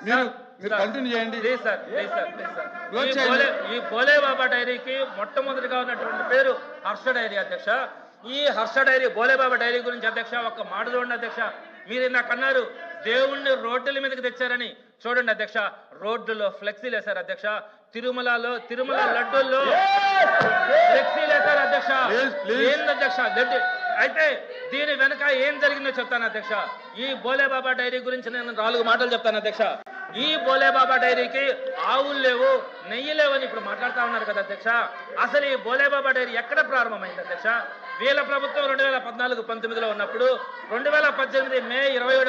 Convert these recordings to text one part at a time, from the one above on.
మీరు కంటిన్యూ చేయండి. Please sir. ఈ బోలే బాబా డైరీకి మొట్టమొదటిగా ఉన్నటువంటి పేరు హర్ష డైరీ అధ్యక్ష. ఈ హర్ష డైరీ బోలే బాబా డైరీ గురించి అధ్యక్ష ఒక మాట చూడండి అధ్యక్ష. మీరు ఇందాక అన్నారు దేవుణ్ణి రోడ్డుల మీదకి తెచ్చారని. చూడండి అధ్యక్ష, రోడ్డులో ఫ్లెక్సీలు వేశారు అధ్యక్ష. తిరుమల లడ్డూల్లో ఫ్లెక్సీలు వేశారు అధ్యక్ష. ఏంది అధ్యక్ష లడ్డు? అయితే దీని వెనక ఏం జరిగిందో చెప్తాను అధ్యక్ష. ఈ బోలే బాబా డైరీ గురించి నేను 4 మాటలు చెప్తాను అధ్యక్ష. ఈ బోలే బాబా డైరీకి ఆవులు లేవు, నెయ్యి లేవని ఇప్పుడు మాట్లాడుతూ ఉన్నారు కదా అధ్యక్ష. అసలు ఈ బోలే బాబా డైరీ ఎక్కడ ప్రారంభమైంది అధ్యక్ష? వీళ్ళ ప్రభుత్వం 2014-19లో ఉన్నప్పుడు 2018 మే 27వ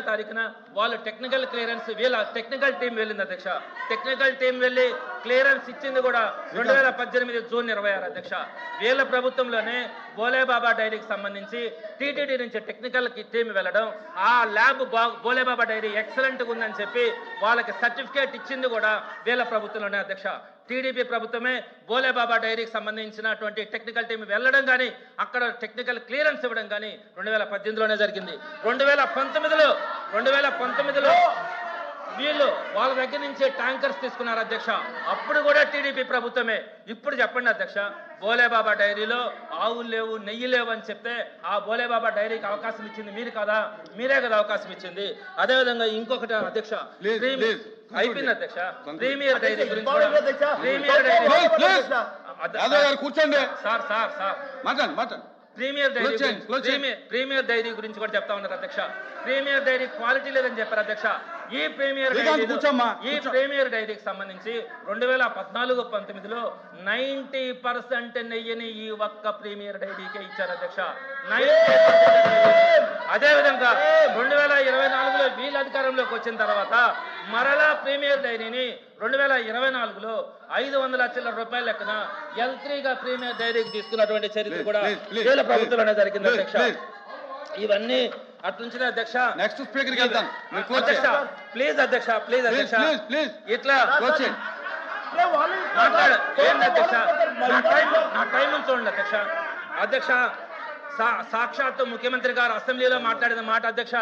తారీఖున వాళ్ళు టెక్నికల్ క్లియరెన్స్, వీళ్ళ టెక్నికల్ టీం వెళ్ళింది అధ్యక్ష. టెక్నికల్ టీం వెళ్ళి క్లియరెన్స్ ఇచ్చింది కూడా 2018 జూన్ 26 అధ్యక్ష. వీళ్ళ ప్రభుత్వంలోనే బోలే బాబా డైరీకి సంబంధించి టీటీడీ నుంచి టెక్నికల్ టీం వెళ్ళడం, ఆ ల్యాబ్ బోలే బాబా డైరీ ఎక్సలెంట్గా ఉందని చెప్పి వాళ్ళకి సర్టిఫికేట్ ఇచ్చింది కూడా వీళ్ళ ప్రభుత్వంలోనే అధ్యక్ష. టీడీపీ ప్రభుత్వమే బోలే బాబా డైరీకి సంబంధించినటువంటి టెక్నికల్ టీం వెళ్ళడం కానీ అక్కడ టెక్నికల్ క్లియరెన్స్ ఇవ్వడం కానీ 2018లోనే జరిగింది. 2019లో వీళ్ళు వాళ్ళ దగ్గర నుంచి ట్యాంకర్స్ తీసుకున్నారు అధ్యక్ష. అప్పుడు కూడా టీడీపీ ప్రభుత్వమే. ఇప్పుడు చెప్పండి అధ్యక్ష, బోలే బాబా డైరీలో ఆవులు లేవు, నెయ్యి లేవు అని చెప్తే ఆ బోలే బాబా డైరీకి అవకాశం ఇచ్చింది మీరే కదా అవకాశం ఇచ్చింది. అదేవిధంగా ఇంకొకటి అధ్యక్ష, అయిపోయింది అధ్యక్ష, ప్రీమియర్ డైరీ గురించి కూర్చోండి సార్ ప్రీమియర్ డైరీ గురించి కూడా చెప్తా ఉన్నారు అధ్యక్ష. ప్రీమియర్ డైరీ క్వాలిటీ లేదని చెప్పారు అధ్యక్ష. ఈ ప్రీమియర్ డైరీకి సంబంధించి 2014-19లో 90% నెయ్యిని ఈ ఒక్క ప్రీమియర్ డైరీకే ఇచ్చారు అధ్యక్ష. 90%. అదేవిధంగా 2024లో వీళ్ళ అధికారంలోకి వచ్చిన తర్వాత మరలా ప్రీమియర్ డైరీని 2024లో 500 లక్షల రూపాయల లెక్కన L3గా ప్రీమియర్ డైరీకి తీసుకున్నటువంటి చరిత్ర కూడా వీళ్ళ ప్రభుత్వంలోనే జరిగింది అధ్యక్ష. ఇవన్నీ అట్లుంచిన అధ్యక్ష. నెక్స్ట్ స్పీకర్కి వెళ్తాను ప్లీజ్ అధ్యక్ష ఇట్లా మాట్లాడు. ఏంటి అధ్యక్ష, నా టైం చూడండి అధ్యక్ష. సాక్షాత్తు ముఖ్యమంత్రి గారు అసెంబ్లీలో మాట్లాడిన మాట అధ్యక్ష.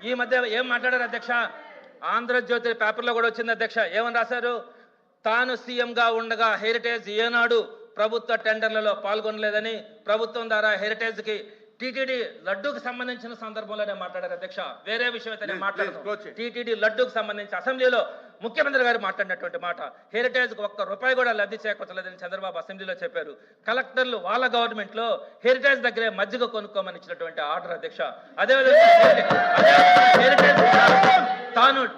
ఈ మధ్య ఏం మాట్లాడారు అధ్యక్ష? ఆంధ్రజ్యోతి పేపర్లో కూడా వచ్చింది అధ్యక్ష. ఏమని రాశారు? తాను సీఎంగా ఉండగా హెరిటేజ్ ఏనాడు ప్రభుత్వ టెండర్లలో పాల్గొనలేదని, ప్రభుత్వం ద్వారా హెరిటేజ్కి టీటీడీ లడ్డూకి సంబంధించిన సందర్భంలోనే మాట్లాడారు అధ్యక్ష. వేరే విషయం అయితే నేను మాట్లాడను. టీటీడీ లడ్డూకి సంబంధించి అసెంబ్లీలో ముఖ్యమంత్రి గారు మాట్లాడినటువంటి మాట, హెరిటేజ్కి ₹1 కూడా లబ్ధి చేకూర్చలేదని చంద్రబాబు అసెంబ్లీలో చెప్పారు. కలెక్టర్లు వాళ్ళ గవర్నమెంట్ లో హెరిటేజ్ దగ్గరే మజ్జిగ కొనుక్కోమని ఇచ్చినటువంటి ఆర్డర్ అధ్యక్ష. అదేవిధంగా హెరిటేజ్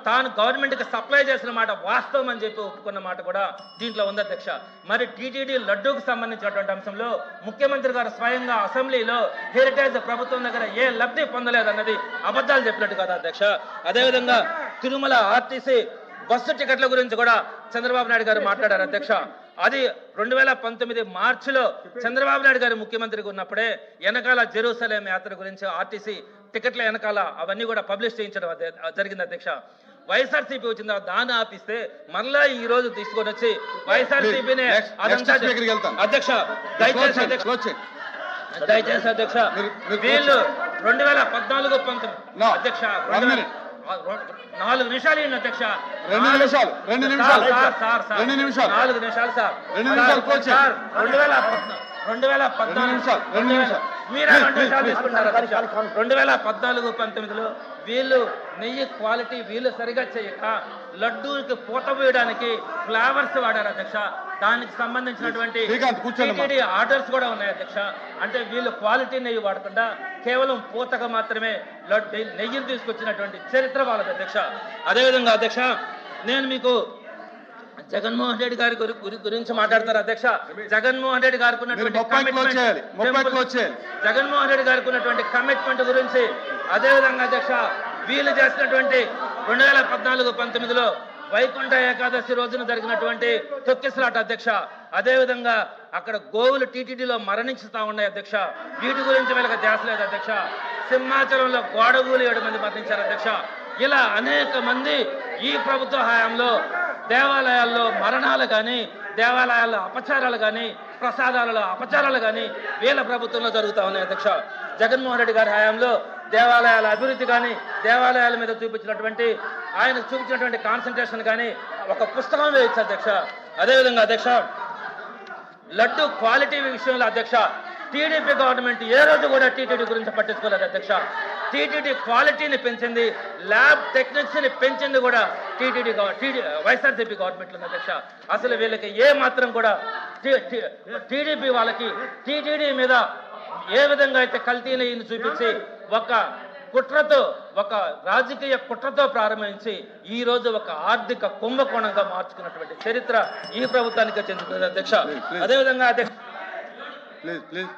తాను గవర్నమెంట్ కి సప్లై చేసిన మాట వాస్తవం అని చెప్పి ఒప్పుకున్న మాట కూడా దీంట్లో ఉంది అధ్యక్ష. మరి టీటీడీ లడ్డూకు సంబంధించినటువంటి అంశంలో ముఖ్యమంత్రి గారు స్వయంగా అసెంబ్లీలో హెరిటేజ్ ప్రభుత్వం దగ్గర ఏ లబ్ధి పొందలేదన్నది అబద్ధాలు చెప్పినట్టు కదా అధ్యక్ష. అదేవిధంగా తిరుమల ఆర్టీసీ బస్సు టికెట్ల గురించి కూడా చంద్రబాబు నాయుడు గారు మాట్లాడారు అధ్యక్ష. అది 2019 మార్చిలో చంద్రబాబు నాయుడు గారు ముఖ్యమంత్రిగా ఉన్నప్పుడే వెనకాల జెరూసలేం యాత్ర గురించి ఆర్టీసీ టికెట్ల వెనకాల అవన్నీ కూడా పబ్లిష్ చేయించడం జరిగింది అధ్యక్ష. వైఎస్ఆర్సీపీ వచ్చిన దాన్ని ఆపిస్తే మళ్ళా ఈ రోజు తీసుకొని వచ్చి వైఎస్ఆర్సీపీనే అధ్యక్ష దయచేసి అధ్యక్ష వీళ్ళు 2014-19 అధ్యక్ష 4 నిమిషాలు ఏంటి అధ్యక్ష? 2 నిమిషాలు సార్ 4 నిమిషాలు సార్ 2014 మీరే 2 నిమిషాలు తీసుకుంటారు. 2014-19లో వీళ్ళు నెయ్యి క్వాలిటీ వీళ్ళు సరిగా చేయక లడ్డూకి పూత వేయడానికి ఫ్లేవర్స్ వాడారు అధ్యక్ష. దానికి సంబంధించినటువంటి టీటీడీ ఆర్డర్స్ కూడా ఉన్నాయి అధ్యక్ష. అంటే వీళ్ళు క్వాలిటీ నెయ్యి వాడకుండా కేవలం పూతగా మాత్రమే నెయ్యిని తీసుకొచ్చినటువంటి చరిత్ర వాళ్ళది అధ్యక్ష. అదేవిధంగా అధ్యక్ష నేను మీకు జగన్మోహన్ రెడ్డి గారి గురించి మాట్లాడతారు అధ్యక్ష. జగన్మోహన్ రెడ్డి గారికి ఉన్నటువంటి కమిట్మెంట్ గురించి, అదేవిధంగా అధ్యక్ష వీళ్ళు చేసినటువంటి 2014-19లో వైకుంఠ ఏకాదశి రోజున జరిగినటువంటి తొక్కిసలాట అధ్యక్ష. అదేవిధంగా అక్కడ గోవులు టీటీడీలో మరణించుతా ఉన్నాయి అధ్యక్ష. వీటి గురించి వీళ్ళకి ధ్యాస లేదు అధ్యక్ష. సింహాచలంలో గోడగూలు 7 మంది మరణించారు అధ్యక్ష. ఇలా అనేక మంది ఈ ప్రభుత్వ హయాంలో దేవాలయాల్లో మరణాలు కానీ, దేవాలయాల్లో అపచారాలు కానీ, ప్రసాదాలలో అపచారాలు కానీ వీళ్ళ ప్రభుత్వంలో జరుగుతూ ఉన్నాయి అధ్యక్ష. జగన్మోహన్ రెడ్డి గారి హయాంలో దేవాలయాల అభివృద్ధి కానీ దేవాలయాల మీద చూపించినటువంటి ఆయన చూపించినటువంటి కాన్సన్ట్రేషన్ కానీ ఒక పుస్తకం వేయచ్చు అధ్యక్ష. అదేవిధంగా అధ్యక్ష, లడ్డు క్వాలిటీ విషయంలో అధ్యక్ష, టీడీపీ గవర్నమెంట్ ఏ రోజు కూడా టీటీడీ గురించి పట్టించుకోలేదు అధ్యక్ష. టీటీడీ క్వాలిటీని పెంచింది, ల్యాబ్ టెక్నిక్స్ ని పెంచింది కూడా వైఎస్ఆర్సీపీ గవర్నమెంట్ ఉంది అధ్యక్ష. అసలు వీళ్ళకి ఏ మాత్రం కూడా టీడీపీ వాళ్ళకి టీటీడీ మీద ఏ విధంగా అయితే కల్తీని చూపించి ఒక కుట్రతో, ఒక రాజకీయ కుట్రతో ప్రారంభించి ఈ రోజు ఒక ఆర్థిక కుంభకోణంగా మార్చుకున్నటువంటి చరిత్ర ఈ ప్రభుత్వానికి చెందుతుంది అధ్యక్ష. అదేవిధంగా అధ్యక్ష ప్లీజ్